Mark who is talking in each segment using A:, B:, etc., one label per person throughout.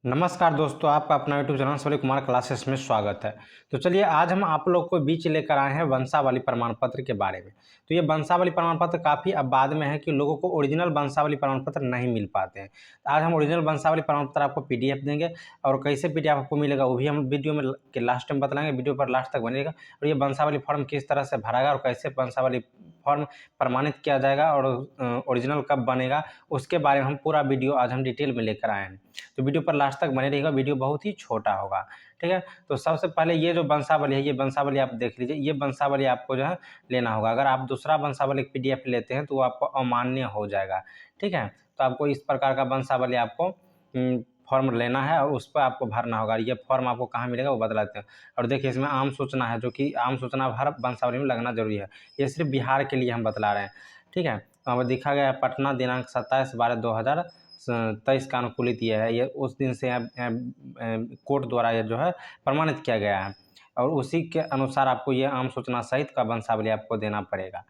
A: नमस्कार दोस्तों, आपका अपना YouTube channel Surya Kumar classes में स्वागत है। तो चलिए आज हम आप लोग को बीच लेकर आए हैं वंशावली प्रमाण पत्र के बारे में। तो ये वंशावली प्रमाण पत्र काफ़ी अब बाद में है कि लोगों को ओरिजिनल वंशावली प्रमाण पत्र नहीं मिल पाते हैं। तो आज हम ओरिजिनल वंशावली प्रमाण पत्र आपको पीडीएफ देंगे और कैसे पीडीएफ आपको मिलेगा वो भी हम वीडियो में के लास्ट में बतलाएंगे। वीडियो पर लास्ट तक बनेगा और ये वंशावली फॉर्म किस तरह से भरागा और कैसे वंशावली फॉर्म प्रमाणित किया जाएगा और ओरिजिनल कब बनेगा उसके बारे में हम पूरा वीडियो आज हम डिटेल में लेकर आए हैं। तो वीडियो पर लास्ट तक बने रहिएगा, वीडियो बहुत ही छोटा होगा, ठीक है। तो सबसे पहले ये जो वंशावली है, ये वंशावली आप देख लीजिए। ये वंशावली आपको जो है लेना होगा। अगर आप दूसरा वंशावली पीडीएफ लेते हैं तो वो आपको अमान्य हो जाएगा, ठीक है। तो आपको इस प्रकार का वंशावली आपको फॉर्म लेना है और उस पर आपको भरना होगा। ये फॉर्म आपको कहाँ मिलेगा वो बतलाते हैं। और देखिए इसमें आम सूचना है, जो कि आम सूचना हर वंशावली में लगना जरूरी है। ये सिर्फ बिहार के लिए हम बतला रहे हैं, ठीक है। तो हमें दिखा गया है पटना दिनांक 27/12/2023 का अनुकूलित ये है। ये उस दिन से कोर्ट द्वारा ये जो है प्रमाणित किया गया है और उसी के अनुसार आपको ये आम सूचना सहित का वंशावली आपको देना पड़ेगा,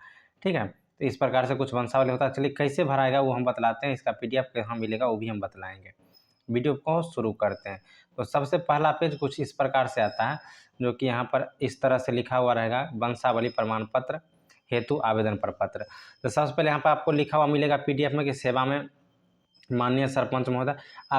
A: ठीक है। तो इस प्रकार से कुछ वंशावली होता है। चलिए कैसे भराएगा वो हम बतलाते हैं। इसका पीडीएफ कहाँ मिलेगा वो भी हम बतलाएंगे। वीडियो को शुरू करते हैं। तो सबसे पहला पेज कुछ इस प्रकार से आता है, जो कि यहाँ पर इस तरह से लिखा हुआ रहेगा, वंशावली प्रमाण पत्र हेतु आवेदन प्रपत्र। तो सबसे पहले यहाँ पर आपको लिखा हुआ मिलेगा पीडीएफ में कि सेवा में माननीय सरपंच महोदय।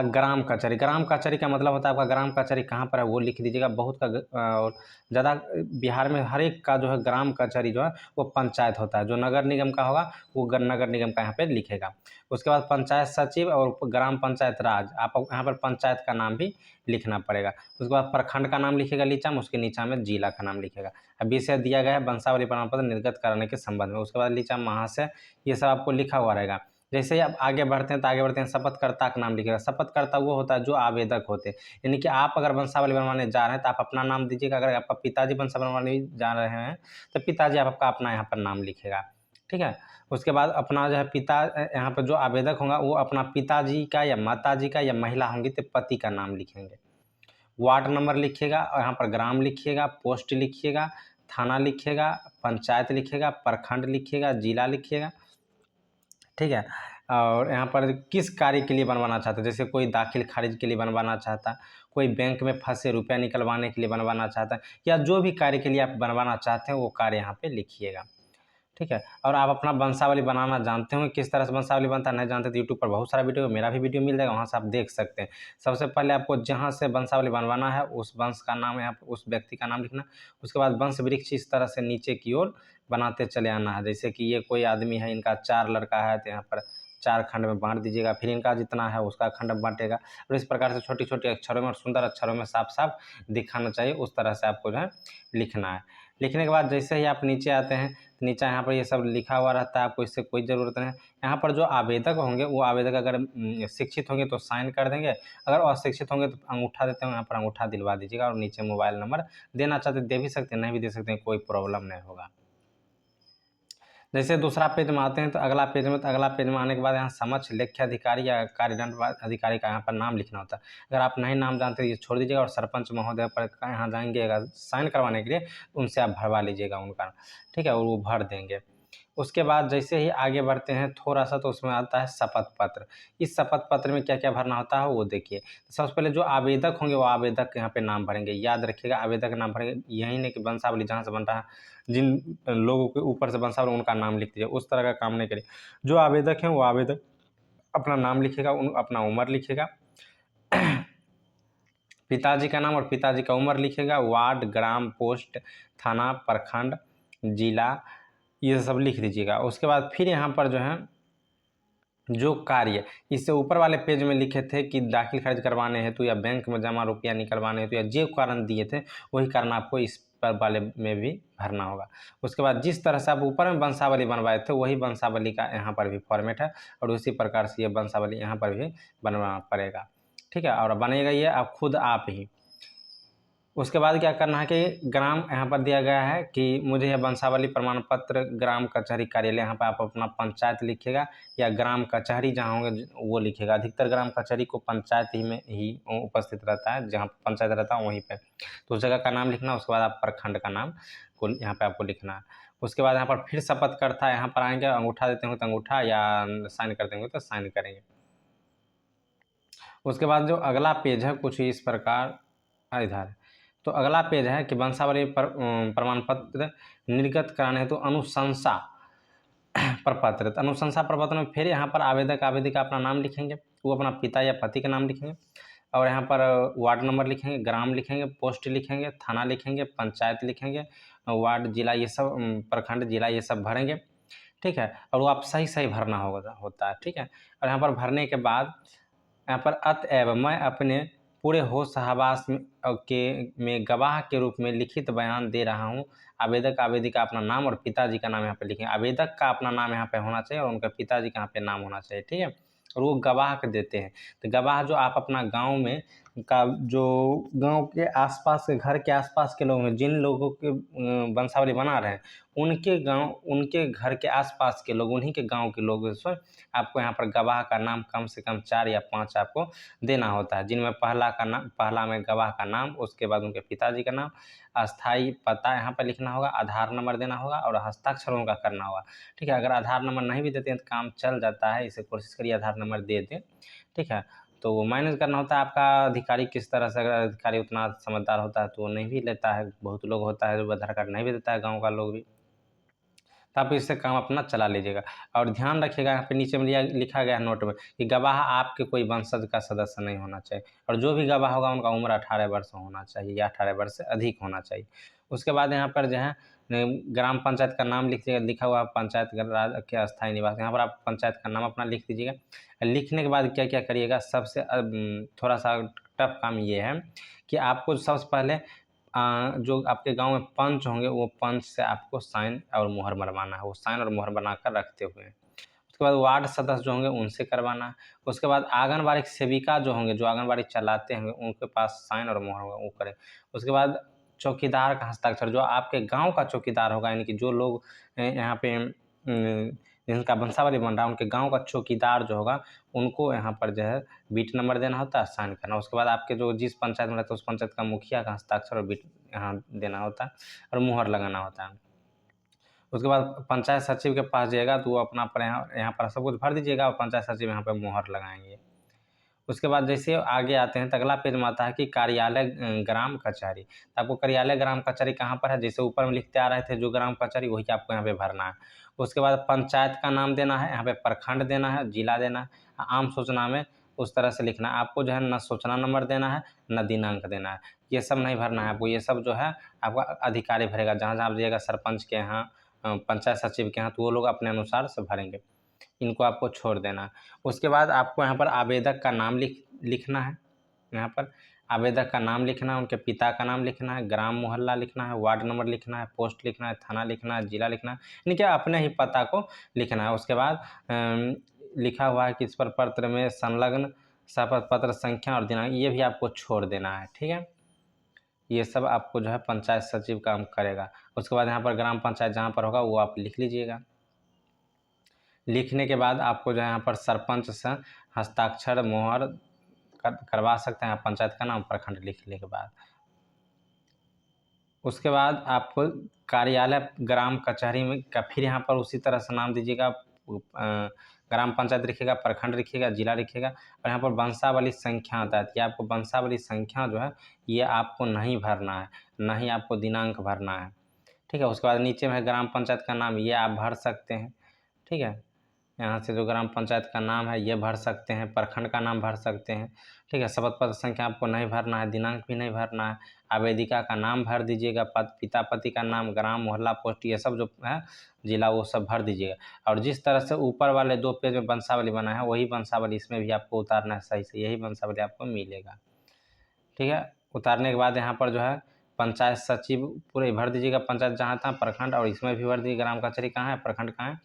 A: ग्राम कचहरी, ग्राम कचहरी का मतलब होता है आपका ग्राम कचहरी कहाँ पर है वो लिख दीजिएगा। बहुत का और ज़्यादा बिहार में हर एक का जो है ग्राम कचहरी जो है वो पंचायत होता है। जो नगर निगम का होगा वो नगर निगम का यहाँ पे लिखेगा। उसके बाद पंचायत सचिव और ग्राम पंचायत राज, आप यहाँ पर पंचायत का नाम भी लिखना पड़ेगा। उसके बाद प्रखंड का नाम लिखेगा नीचा में, उसके नीचा में जिला का नाम लिखेगा। अब विषय दिया गया है वंशावली प्रमाण पत्र निर्गत कराने के संबंध में। उसके बाद नीचा महाशय, ये सब आपको लिखा हुआ रहेगा। जैसे ही आप आगे बढ़ते हैं तो आगे बढ़ते हैं शपथकर्ता का नाम लिखिएगा। शपथकर्ता वो होता है जो आवेदक होते हैं, यानी कि आप अगर वंशावली बनवाने जा रहे हैं तो आप अपना नाम दीजिएगा। अगर आपका पिताजी वंशावली बनवाने जा रहे हैं तो पिताजी आपका अपना यहाँ पर नाम लिखेगा, ठीक है। उसके बाद अपना जो है पिता, यहाँ पर जो आवेदक होगा वो अपना पिताजी का या माताजी का या महिला होंगी तो पति का नाम लिखेंगे। वार्ड नंबर लिखिएगा और यहाँ पर ग्राम लिखिएगा, पोस्ट लिखिएगा, थाना लिखिएगा, पंचायत लिखिएगा, प्रखंड लिखिएगा, जिला लिखिएगा, ठीक है। और यहाँ पर किस कार्य के लिए बनवाना चाहता है, जैसे कोई दाखिल खारिज के लिए बनवाना चाहता है, कोई बैंक में फंसे रुपया निकलवाने के लिए बनवाना चाहता है, या जो भी कार्य के लिए आप बनवाना चाहते हैं वो कार्य यहाँ पे लिखिएगा, ठीक है। और आप अपना वंशावली बनाना जानते होंगे, किस तरह से वंशावली बनता है। नहीं जानते तो यूट्यूब पर बहुत सारा वीडियो, मेरा भी वीडियो मिल जाएगा, वहाँ से आप देख सकते हैं। सबसे पहले आपको जहाँ से वंशावली बनवाना है उस वंश का नाम, यहाँ उस व्यक्ति का नाम लिखना। उसके बाद वंश वृक्ष इस तरह से नीचे की ओर बनाते चले आना है। जैसे कि ये कोई आदमी है, इनका 4 लड़का है तो यहाँ पर 4 खंड में बांट दीजिएगा। फिर इनका जितना है उसका खंड बांटेगा और इस प्रकार से छोटी छोटी अक्षरों में और सुंदर अक्षरों में साफ साफ दिखाना चाहिए। उस तरह से आपको जो है लिखना है। लिखने के बाद जैसे ही आप नीचे आते हैं तो नीचे यहाँ पर ये सब लिखा हुआ रहता है, आपको इससे कोई ज़रूरत नहीं है। यहाँ पर जो आवेदक होंगे वो आवेदक अगर शिक्षित होंगे तो साइन कर देंगे, अगर अशिक्षित होंगे तो अंगूठा देते हैं, यहाँ पर अंगूठा दिलवा दीजिएगा। और नीचे मोबाइल नंबर देना चाहते दे भी सकते हैं, नहीं भी दे सकते हैं, कोई प्रॉब्लम नहीं होगा। जैसे दूसरा पेज में आते हैं तो अगला पेज में आने के बाद यहाँ समक्ष लेख्य अधिकारी या कार्यदंड अधिकारी का यहाँ पर नाम लिखना होता है। अगर आप नहीं नाम जानते तो ये छोड़ दीजिएगा और सरपंच महोदय पर यहाँ जाएंगे अगर साइन करवाने के लिए, उनसे आप भरवा लीजिएगा उनका, ठीक है, और वो भर देंगे। उसके बाद जैसे ही आगे बढ़ते हैं थोड़ा सा तो उसमें आता है शपथ पत्र। इस शपथ पत्र में क्या क्या भरना होता है वो देखिए। सबसे पहले जो आवेदक होंगे वो आवेदक यहाँ पे नाम भरेंगे। याद रखिएगा आवेदक नाम भरेंगे, यही नहीं कि वंशावली जहाँ से बन रहा है जिन लोगों के ऊपर से वंशावली उनका नाम लिख दीजिए, उस तरह का काम नहीं करिए। जो आवेदक हैं वो आवेदक अपना नाम लिखेगा, अपना उम्र लिखेगा, पिताजी का नाम और पिताजी का उम्र लिखेगा, वार्ड, ग्राम, पोस्ट, थाना, प्रखंड, जिला, ये सब लिख दीजिएगा। उसके बाद फिर यहाँ पर जो है जो कार्य इससे ऊपर वाले पेज में लिखे थे कि दाखिल खारिज करवाने हेतु या बैंक में जमा रुपया निकलवाने हेतु या जो कारण दिए थे वही कारण आपको इस पर वाले में भी भरना होगा। उसके बाद जिस तरह से आप ऊपर में वंशावली बनवाए थे वही वंशावली का यहाँ पर भी फॉर्मेट है और उसी प्रकार से ये वंशावली यहाँ पर भी बनवाना पड़ेगा, ठीक है। और बनेगा ये आप खुद आप ही। उसके बाद क्या करना है कि ग्राम यहाँ पर दिया गया है कि मुझे यह वंशावली प्रमाण पत्र ग्राम कचहरी कार्यालय, यहाँ पर आप अपना पंचायत लिखिएगा या ग्राम कचहरी जहाँ होंगे वो लिखिएगा। अधिकतर ग्राम कचहरी को पंचायत ही में ही उपस्थित रहता है, जहाँ पंचायत रहता है वहीं पे, तो उस जगह का नाम लिखना। उसके बाद आप प्रखंड का नाम को यहाँ पे आपको लिखना है। उसके बाद यहाँ पर फिर शपथकर्ता यहाँ पर आएंगे, अंगूठा देते होंगे तो अंगूठा या साइन करते होंगे तो साइन करेंगे। उसके बाद जो अगला पेज है कुछ इस प्रकार इधर, तो अगला पेज है कि वंशावली प्रमाण पत्र निर्गत कराने हेतु अनुशंसा प्रपत्र। तो अनुशंसा प्रपत्र में फिर यहाँ पर आवेदक आवेदिका अपना नाम लिखेंगे, वो अपना पिता या पति का नाम लिखेंगे, और यहाँ पर वार्ड नंबर लिखेंगे, ग्राम लिखेंगे, पोस्ट लिखेंगे, थाना लिखेंगे, पंचायत लिखेंगे, वार्ड, जिला, ये सब प्रखंड, जिला, ये सब भरेंगे। ठीक है, और वो आप सही सही भरना होता है। ठीक है, और यहाँ पर भरने के बाद यहाँ पर अतएव मैं अपने पूरे होश हवास में गवाह के रूप में लिखित बयान दे रहा हूँ। आवेदक आवेदिका अपना नाम और पिताजी का नाम यहाँ पे लिखें। आवेदक का अपना नाम यहाँ पे होना चाहिए और उनके पिताजी का यहाँ पे नाम होना चाहिए। ठीक है, और वो गवाह के देते हैं। तो गवाह जो आप अपना गांव में का जो गांव के आसपास के घर के आसपास के लोग हैं, जिन लोगों के वंशावली बना रहे हैं, उनके गांव, उनके घर के आसपास के लोग, उन्हीं के गांव के लोग से आपको यहाँ पर गवाह का नाम कम से कम 4 या 5 आपको देना होता है, जिनमें पहला में गवाह का नाम, उसके बाद उनके पिताजी का नाम, अस्थाई पता यहाँ पर लिखना होगा, आधार नंबर देना होगा और हस्ताक्षर उनका करना होगा। ठीक है, अगर आधार नंबर नहीं भी देते हैं तो काम चल जाता है, इसे कोशिश करिए आधार नंबर दे दें। ठीक है, तो वो मैनेज करना होता है आपका अधिकारी किस तरह से। अगर अधिकारी उतना समझदार होता है तो वो नहीं भी लेता है, बहुत लोग होता है जो आधार कार्ड नहीं भी देता है, गाँव का लोग भी, तो आप इससे काम अपना चला लीजिएगा। और ध्यान रखिएगा यहाँ पे नीचे में लिखा गया है नोट में कि गवाह आपके कोई वंशज का सदस्य नहीं होना चाहिए, और जो भी गवाह होगा उनका उम्र 18 वर्ष होना चाहिए या 18 वर्ष से अधिक होना चाहिए। उसके बाद यहाँ पर जो है ग्राम पंचायत का नाम लिखिएगा, लिखा हुआ पंचायत राज के अस्थायी निवास, यहाँ पर आप पंचायत का नाम अपना लिख दीजिएगा। लिखने के बाद क्या क्या करिएगा, सबसे थोड़ा सा टफ काम ये है कि आपको सबसे पहले जो आपके गांव में पंच होंगे, वो पंच से आपको साइन और मुहर मरवाना है, वो साइन और मुहर बनाकर रखते हुए। उसके बाद वार्ड सदस्य जो होंगे उनसे करवाना है। उसके बाद आंगनबाड़ी सेविका जो होंगे, जो आंगनबाड़ी चलाते होंगे, उनके पास साइन और मुहर होगा, वो करें। उसके बाद चौकीदार का हस्ताक्षर, जो आपके गांव का चौकीदार होगा, यानी कि जो लोग यहाँ पे जिनका वंशावली बन रहा है, उनके गांव का चौकीदार जो होगा, उनको यहाँ पर जो है बीट नंबर देना होता है, साइन करना। उसके बाद आपके जो जिस पंचायत में रहते हैं उस पंचायत का मुखिया का हस्ताक्षर और बीट यहाँ देना होता है और मुहर लगाना होता है। उसके बाद पंचायत सचिव के पास जाइएगा तो वो अपना पर यहाँ पर सब कुछ भर दीजिएगा और पंचायत सचिव यहाँ पर मुहर लगाएंगे। उसके बाद जैसे आगे आते हैं तो अगला पेज में आता है कि कार्यालय ग्राम कचहरी। तो आपको कार्यालय ग्राम कचहरी कहाँ पर है, जैसे ऊपर में लिखते आ रहे थे जो ग्राम कचहरी, वही आपको यहाँ पे भरना है। उसके बाद पंचायत का नाम देना है, यहाँ पे प्रखंड देना है, जिला देना है। आम सूचना में उस तरह से लिखना है आपको, जो है न सूचना नंबर देना है न दिनांक देना है, ये सब नहीं भरना है आपको। ये सब जो है आपका अधिकारी भरेगा, जहाँ जहाँ आप जाइएगा सरपंच के यहाँ, पंचायत सचिव के यहाँ, तो वो लोग अपने अनुसार से भरेंगे, इनको आपको छोड़ देना है। उसके बाद आपको यहाँ पर आवेदक का नाम लिखना है, यहाँ पर आवेदक का नाम लिखना है, उनके पिता का नाम लिखना है, ग्राम मोहल्ला लिखना है, वार्ड नंबर लिखना है, पोस्ट लिखना है, थाना लिखना है, जिला लिखना है, यानी कि अपने ही पता को लिखना है। उसके बाद लिखा हुआ है कि इस पर पत्र में संलग्न शपथ पत्र संख्या और दिनांक, ये भी आपको छोड़ देना है। ठीक है, ये सब आपको जो है पंचायत सचिव काम करेगा। उसके बाद यहाँ पर ग्राम पंचायत जहाँ पर होगा वो आप लिख लीजिएगा। लिखने के बाद आपको जो है यहाँ पर सरपंच से हस्ताक्षर मोहर करवा सकते हैं, पंचायत का नाम प्रखंड लिखने के बाद। उसके बाद आपको कार्यालय ग्राम कचहरी में का फिर यहाँ पर उसी तरह से नाम दीजिएगा, ग्राम पंचायत लिखिएगा, प्रखंड लिखिएगा, जिला लिखिएगा, और यहाँ पर वंशावली संख्या आता है। ये आपको वंशावली संख्या जो है ये आपको नहीं भरना है, ना ही आपको दिनांक भरना है। ठीक है, उसके बाद नीचे में ग्राम पंचायत का नाम, ये आप भर सकते हैं। ठीक है, यहाँ से जो ग्राम पंचायत का नाम है ये भर सकते हैं, प्रखंड का नाम भर सकते हैं। ठीक है, शपथ पत्र संख्या आपको नहीं भरना है, दिनांक भी नहीं भरना है। आवेदिका का नाम भर दीजिएगा, पिता पति का नाम, ग्राम मोहल्ला पोस्ट, ये सब जो है जिला, वो सब भर दीजिएगा। और जिस तरह से ऊपर वाले 2 पेज में वंशावली बना है वही वंशावली इसमें भी आपको उतारना है सही से, यही वंशावली आपको मिलेगा। ठीक है, उतारने के बाद यहाँ पर जो है पंचायत सचिव पूरे भर दीजिएगा, पंचायत जहाँ था, प्रखंड, और इसमें भी भर दीजिए ग्राम कचहरी कहाँ है, प्रखंड कहाँ है,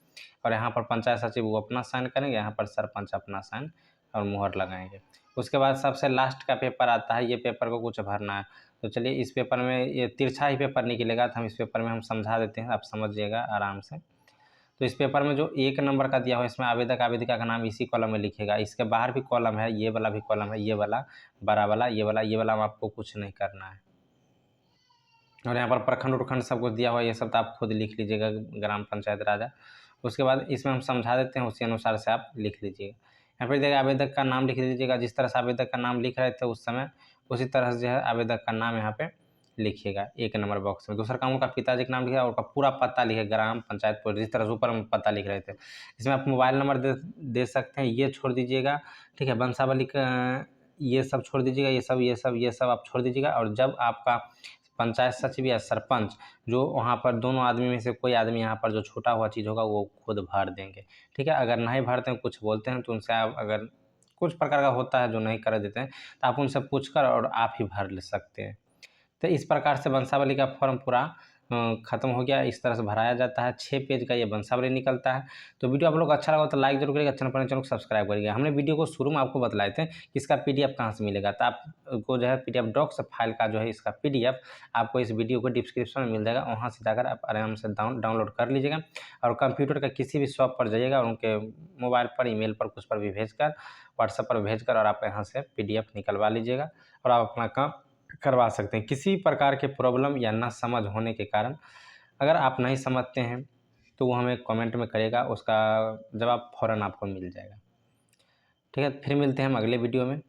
A: और यहाँ पर पंचायत सचिव वो अपना साइन करेंगे, यहाँ पर सरपंच अपना साइन और मुहर लगाएंगे। उसके बाद सबसे लास्ट का पेपर आता है, ये पेपर को कुछ भरना है। तो चलिए इस पेपर में ये तिरछा ही पेपर निकलेगा, तो हम इस पेपर में हम समझा देते हैं, आप समझिएगा आराम से। तो इस पेपर में जो 1 नंबर का दिया हुआ है इसमें आवेदक आवेदिका का नाम इसी कॉलम में लिखेगा। इसके बाहर भी कॉलम है, ये वाला भी कॉलम है, ये वाला बड़ा वाला, ये वाला आपको कुछ नहीं करना है। और यहाँ पर प्रखंड उरखंड सब कुछ दिया हुआ है, ये सब तो आप खुद लिख लीजिएगा, ग्राम पंचायत राजा। उसके बाद इसमें हम समझा देते हैं, उसी अनुसार से आप लिख लीजिएगा। यहाँ पर देखिए आवेदक का नाम लिख दीजिएगा। जिस तरह से आवेदक का नाम लिख रहे थे उस समय, उसी तरह से जो है आवेदक का नाम यहाँ पे लिखिएगा 1 नंबर बॉक्स में। दूसरा काम, उनका पिताजी का नाम लिखिएगा और उनका पूरा पता लिखिए, ग्राम पंचायत पोस्ट, जिस तरह से ऊपर में पता लिख रहे थे। इसमें आप मोबाइल नंबर दे सकते हैं, ये छोड़ दीजिएगा। ठीक है, वंशावली का ये सब छोड़ दीजिएगा, ये सब आप छोड़ दीजिएगा। और जब आपका पंचायत सचिव या सरपंच, जो वहाँ पर दोनों आदमी में से कोई आदमी यहाँ पर जो छूटा हुआ चीज़ होगा वो खुद भर देंगे। ठीक है, अगर नहीं भरते हैं, कुछ बोलते हैं, तो उनसे आप, अगर कुछ प्रकार का होता है जो नहीं कर देते हैं, तो आप उनसे पूछकर और आप ही भर ले सकते हैं। तो इस प्रकार से वंशावली का फॉर्म पूरा ख़त्म हो गया। इस तरह से भराया जाता है। 6 पेज का ये वंशावली निकलता है। तो वीडियो आप लोग को अच्छा लगा तो लाइक जरूर करिएगा, चैनल को सब्सक्राइब करिएगा। हमने वीडियो को शुरू में आपको बतलाए थे कि इसका पीडीएफ कहाँ से मिलेगा, तो आपको जो है पीडीएफ डॉक्स फाइल का जो है इसका पीडीएफ आपको इस वीडियो को डिस्क्रिप्शन में मिल जाएगा। वहाँ से जाकर आप आराम से डाउनलोड कर लीजिएगा और कंप्यूटर का किसी भी शॉप पर जाइएगा और उनके मोबाइल पर, ईमेल पर, कुछ पर भी भेजकर, व्हाट्सएप पर भेजकर और आप यहाँ से पीडीएफ निकलवा लीजिएगा और आप अपना काम करवा सकते हैं। किसी प्रकार के प्रॉब्लम या ना समझ होने के कारण अगर आप नहीं समझते हैं तो वो हमें कमेंट में करिएगा, उसका जवाब फ़ौरन आपको मिल जाएगा। ठीक है, फिर मिलते हैं हम अगले वीडियो में।